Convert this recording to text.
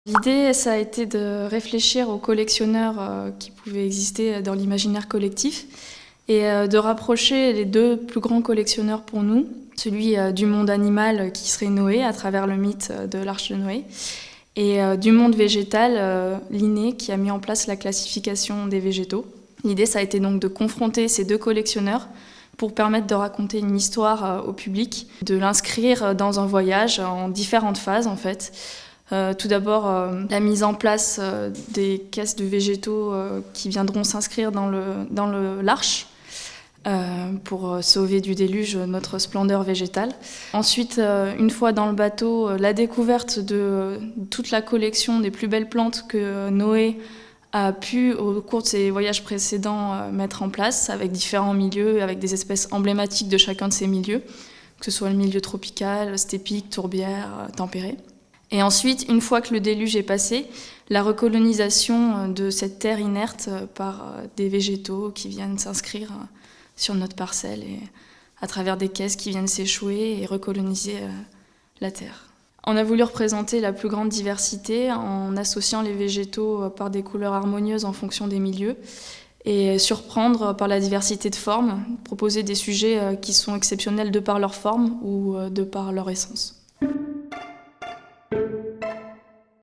L'idée, ça a été de réfléchir aux collectionneurs qui pouvaient exister dans l'imaginaire collectif et de rapprocher les deux plus grands collectionneurs pour nous, celui du monde animal qui serait Noé à travers le mythe de l'Arche de Noé, et du monde végétal, Linné qui a mis en place la classification des végétaux. L'idée, ça a été donc de confronter ces deux collectionneurs pour permettre de raconter une histoire au public, de l'inscrire dans un voyage en différentes phases en fait. Tout d'abord, la mise en place des caisses de végétaux qui viendront s'inscrire dans l'arche pour sauver du déluge notre splendeur végétale. Ensuite, une fois dans le bateau, la découverte de toute la collection des plus belles plantes que Noé a pu, au cours de ses voyages précédents, mettre en place avec différents milieux, avec des espèces emblématiques de chacun de ces milieux, que ce soit le milieu tropical, stépique, tourbière, tempéré. Et ensuite, une fois que le déluge est passé, la recolonisation de cette terre inerte par des végétaux qui viennent s'inscrire sur notre parcelle et à travers des caisses qui viennent s'échouer et recoloniser la terre. On a voulu représenter la plus grande diversité en associant les végétaux par des couleurs harmonieuses en fonction des milieux et surprendre par la diversité de formes, proposer des sujets qui sont exceptionnels de par leur forme ou de par leur essence.